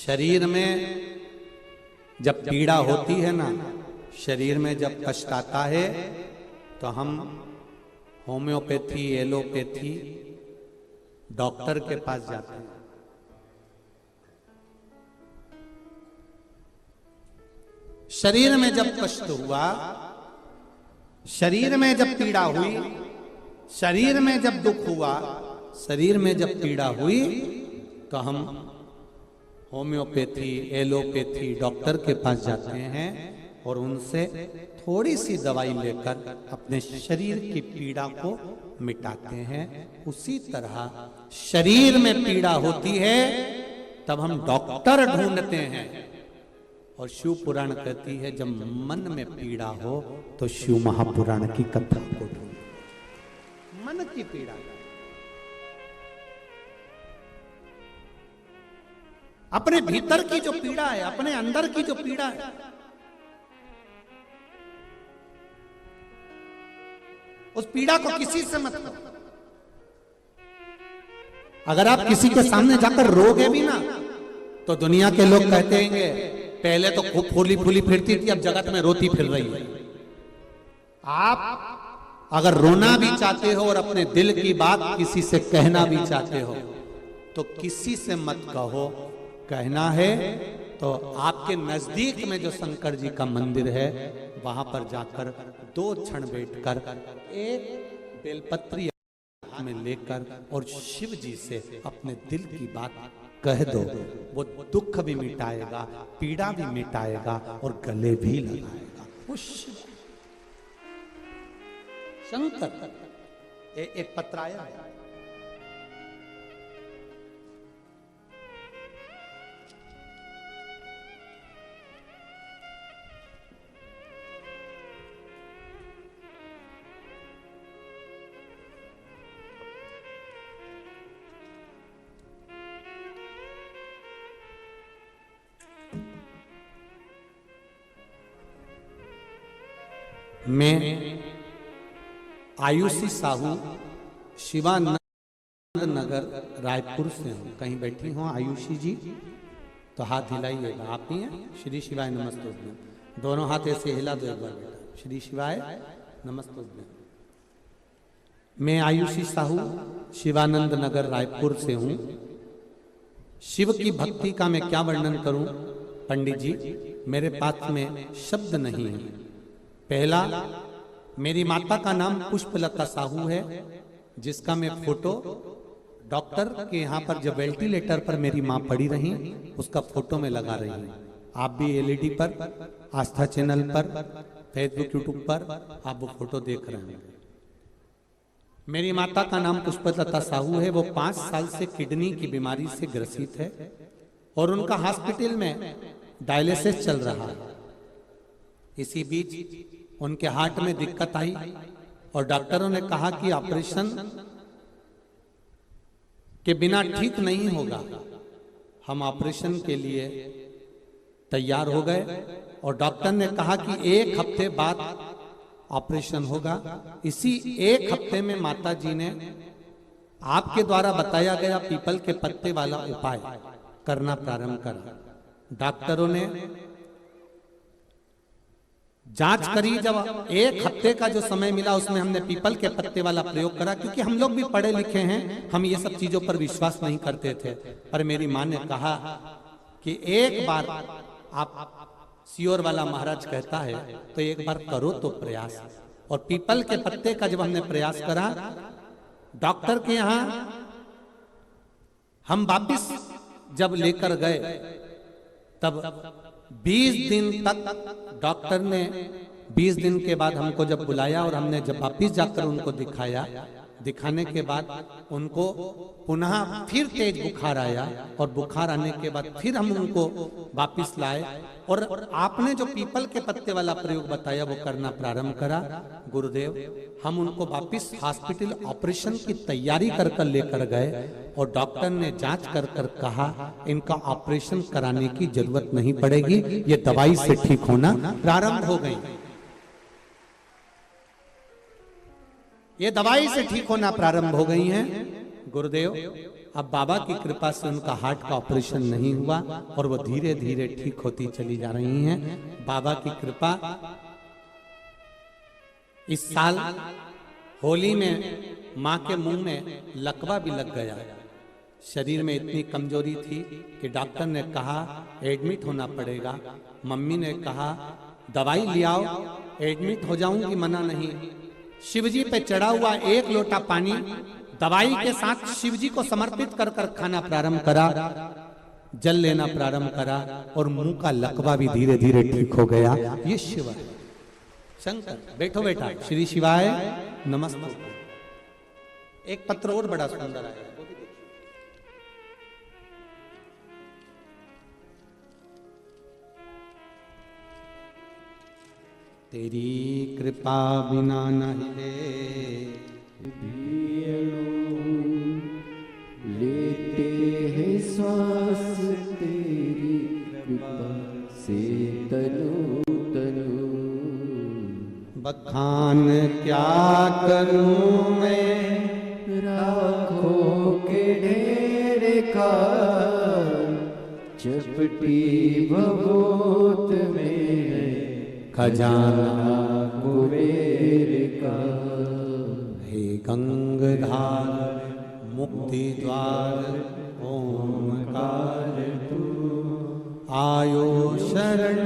शरीर में जब पीड़ा होती है ना, शरीर में जब कष्ट आता है तो हम होम्योपैथी, एलोपैथी, डॉक्टर के पास जाते हैं। शरीर में जब कष्ट हुआ, शरीर में जब पीड़ा हुई, शरीर में जब दुख हुआ, शरीर में जब पीड़ा हुई तो हम होम्योपैथी, एलोपैथी, डॉक्टर के पास जाते हैं और उनसे थोड़ी सी दवाई लेकर अपने शरीर की पीड़ा को मिटाते हैं। उसी तरह शरीर में पीड़ा होती है तब हम डॉक्टर ढूंढते हैं। और शिव पुराण कहती है जब मन में पीड़ा हो तो शिव महापुराण की कथा को ढूंढो। मन की पीड़ा, अपने भीतर की जो पीड़ा है, अपने अंदर की जो पीड़ा है, उस पीड़ा को किसी से मत करो। अगर आप किसी के सामने जाकर रोगे भी ना तो दुनिया के लोग कहते हैं पहले तो खूब फूली फूली फिरती थी, अब जगत में रोती फिर रही है। आप अगर रोना भी चाहते हो और अपने दिल की बात किसी से कहना भी चाहते हो तो किसी से मत कहो। कहना है तो आपके नजदीक में जो शंकर जी का मंदिर है वहां पर जाकर 2 क्षण बैठकर एक बेलपत्री में लेकर और शिव जी से अपने दिल की बात कह दो। वो दुख भी मिटाएगा, पीड़ा भी मिटाएगा और गले भी लगाएगा। वो शंकर एक पत्र आया है, मैं आयुषी साहू, शिवानंद नगर, रायपुर से हूँ। कहीं बैठी हो आयुषी जी तो हाथ हिलाइएगा। आप ही हैं? श्री शिवाय नमस्तुभ्यं। दोनों हाथ ऐसे हिला दो एक बार बेटा। श्री शिवाय नमस्तुभ्यं। मैं आयुषी साहू, शिवानंद नगर, रायपुर से हूँ। शिव की भक्ति का मैं क्या वर्णन करूं पंडित जी, मेरे पास में शब्द नहीं है। पहला, मेरी माता का नाम पुष्पलता साहू है, जिसका मैं फोटो डॉक्टर के यहाँ पर जब वेंटिलेटर पर मेरी माँ पड़ी रही उसका फोटो में लगा रही हूँ। आप भी एलईडी पर, आस्था चैनल पर, फेसबुक, यूट्यूब पर आप वो फोटो देख रहे हैं। मेरी माता का नाम पुष्पलता साहू है। वो 5 साल से किडनी की बीमारी से ग्रसित है और उनका हॉस्पिटल में डायलिसिस चल रहा है। इसी बीच उनके हार्ट में दिक्कत आई और डॉक्टरों ने कहा कि ऑपरेशन के बिना ठीक नहीं होगा। हम ऑपरेशन के लिए तैयार हो गए और डॉक्टर ने कहा कि 1 हफ्ते बाद ऑपरेशन होगा। इसी 1 हफ्ते में माता जी ने आपके द्वारा बताया गया पीपल के पत्ते वाला उपाय करना प्रारंभ करा। डॉक्टरों ने जांच करी। जब 1 हफ्ते का जो समय मिला उसमें हमने पीपल के पत्ते वाला प्रयोग करा, क्योंकि हम लोग भी पढ़े लिखे हैं, हम ये सब चीजों पर विश्वास नहीं करते थे। पर मेरी माँ ने कहा कि एक बार आप सियोर वाला महाराज कहता है तो एक बार करो तो प्रयास। और पीपल के पत्ते का जब हमने प्रयास करा, डॉक्टर के यहाँ हम वापिस जब लेकर गए तब 20 दिन तक डॉक्टर ने 20 दिन के बाद हमको जब बुलाया और हमने जब वापिस जाकर उनको दिखाया, दिखाने के बाद उनको पुनः फिर तेज बुखार आया और बुखार आने के बाद फिर हम उनको वापिस लाए और आपने जो पीपल के पत्ते वाला प्रयोग बताया वो करना प्रारंभ करा। गुरुदेव, हम उनको वापिस हॉस्पिटल ऑपरेशन की तैयारी कर कर लेकर गए और डॉक्टर ने जांच कर कर कहा इनका ऑपरेशन कराने की जरूरत नहीं पड़ेगी, ये दवाई से ठीक होना प्रारंभ हो गई। ये दवाई से ठीक होना प्रारंभ हो गई हैं। गुरुदेव अब बाबा की कृपा से उनका हार्ट का ऑपरेशन नहीं हुआ और वो धीरे धीरे ठीक होती चली जा रही हैं। बाबा की कृपा। इस साल होली में माँ के मुंह में लकवा भी लग गया। शरीर में इतनी कमजोरी थी कि डॉक्टर ने कहा एडमिट होना पड़ेगा। मम्मी ने कहा दवाई ले आओ, एडमिट हो जाऊंगी, मना नहीं। शिवजी पे चढ़ा हुआ एक लोटा पानी दवाई के साथ शिवजी को समर्पित कर कर खाना प्रारंभ करा, जल लेना प्रारंभ करा और मुंह का लकवा भी धीरे धीरे ठीक हो गया। ये शिव है। शंकर बैठो बेटा। श्री शिवाय नमस्ते। एक पत्र और बड़ा सुंदर है। तेरी कृपा बिना नहीं लेते हैं श्वास तेरी कृपा से तनु तनु। बखान क्या करूं मैं राखों के ढेर का चपटी भगोत में खजाना कुबेर का। हे गंगाधार मुक्ति द्वार ओंकार तू आयो शरण